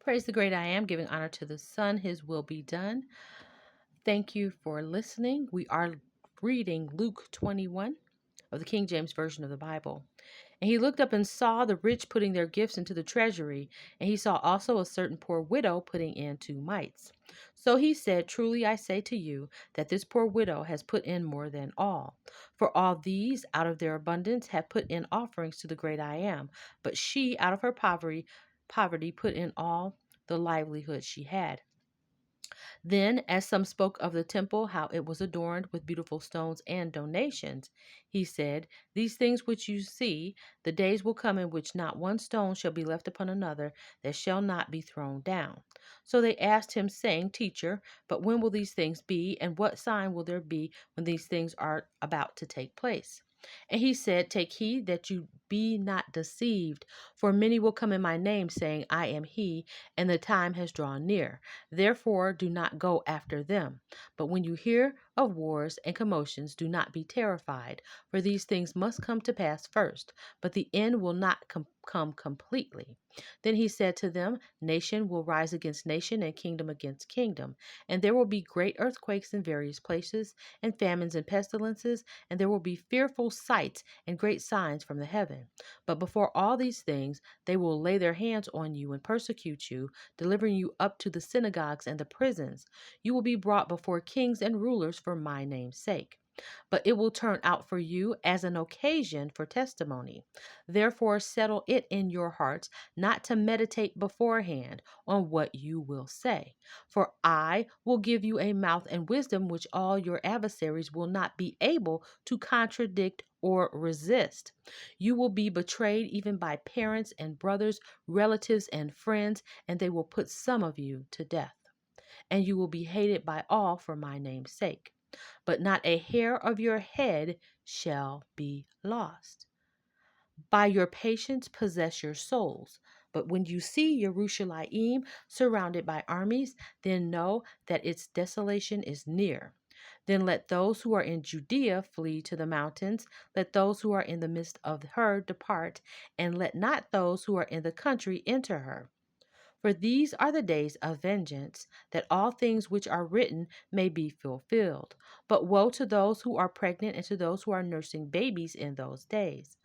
Praise the great I am, giving honor to the Son, his will be done. Thank you for listening. We are reading Luke 21 of the King James Version of the Bible. And he looked up and saw the rich putting their gifts into the treasury, and he saw also a certain poor widow putting in 2 mites. So he said, Truly I say to you, that this poor widow has put in more than all. For all these, out of their abundance, have put in offerings to the great I am. But she, out of her poverty put in all the livelihood she had. Then, as some spoke of the temple, how it was adorned with beautiful stones and donations, he said, These things which you see, the days will come in which not one stone shall be left upon another that shall not be thrown down. So they asked him, saying, Teacher, but when will these things be, and what sign will there be when these things are about to take place? And he said, Take heed that you be not deceived, for many will come in my name, saying, I am he, and the time has drawn near. Therefore, do not go after them. But when you hear of wars and commotions, do not be terrified, for these things must come to pass first, but the end will not come completely. Then he said to them, Nation will rise against nation, and kingdom against kingdom, and there will be great earthquakes in various places, and famines and pestilences, and there will be fearful sights and great signs from the heaven. But before all these things, they will lay their hands on you and persecute you, delivering you up to the synagogues and the prisons. You will be brought before kings and rulers for my name's sake. But it will turn out for you as an occasion for testimony. Therefore, settle it in your hearts not to meditate beforehand on what you will say. For I will give you a mouth and wisdom which all your adversaries will not be able to contradict or resist. You will be betrayed even by parents and brothers, relatives and friends, and they will put some of you to death. And you will be hated by all for my name's sake. But not a hair of your head shall be lost. By your patience possess your souls. But when you see Jerusalem surrounded by armies, then know that its desolation is near. Then let those who are in Judea flee to the mountains. Let those who are in the midst of her depart, and let not those who are in the country enter her. For these are the days of vengeance, that all things which are written may be fulfilled. But woe to those who are pregnant and to those who are nursing babies in those days.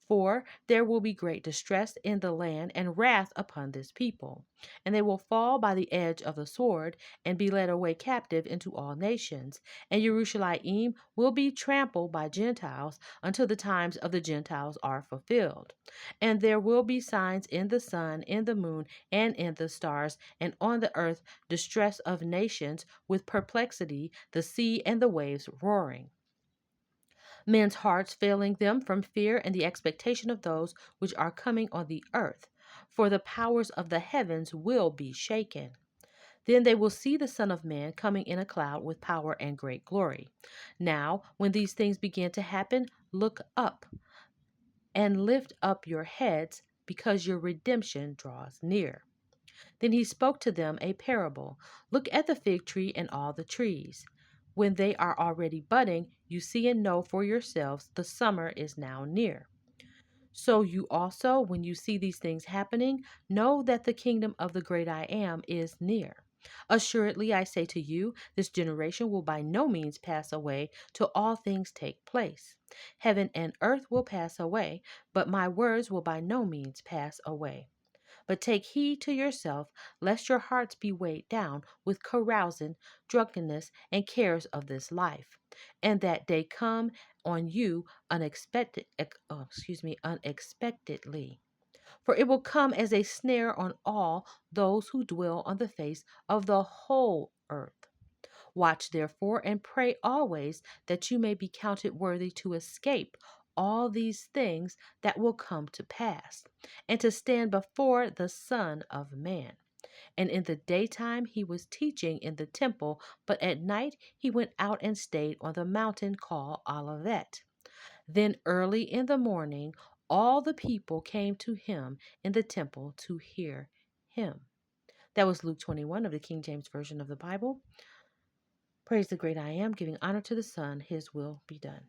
For there will be great distress in the land and wrath upon this people. And they will fall by the edge of the sword and be led away captive into all nations. And Jerusalem will be trampled by Gentiles until the times of the Gentiles are fulfilled. And there will be signs in the sun, in the moon, and in the stars, and on the earth distress of nations with perplexity, the sea and the waves roaring. Men's hearts failing them from fear and the expectation of those which are coming on the earth, for the powers of the heavens will be shaken. Then they will see the Son of Man coming in a cloud with power and great glory. Now, when these things begin to happen, look up and lift up your heads, because your redemption draws near. Then he spoke to them a parable. Look at the fig tree and all the trees. When they are already budding, you see and know for yourselves the summer is now near. So you also, when you see these things happening, know that the kingdom of the great I am is near. Assuredly, I say to you, this generation will by no means pass away till all things take place. Heaven and earth will pass away, but my words will by no means pass away. But take heed to yourself, lest your hearts be weighed down with carousing, drunkenness, and cares of this life, and that day come on you unexpectedly. For it will come as a snare on all those who dwell on the face of the whole earth. Watch therefore and pray always that you may be counted worthy to escape all these things that will come to pass, and to stand before the Son of Man. And in the daytime he was teaching in the temple, but at night he went out and stayed on the mountain called Olivet. Then early in the morning all the people came to him in the temple to hear him. That was Luke 21 of the King James Version of the Bible. Praise the great I am, giving honor to the Son, his will be done.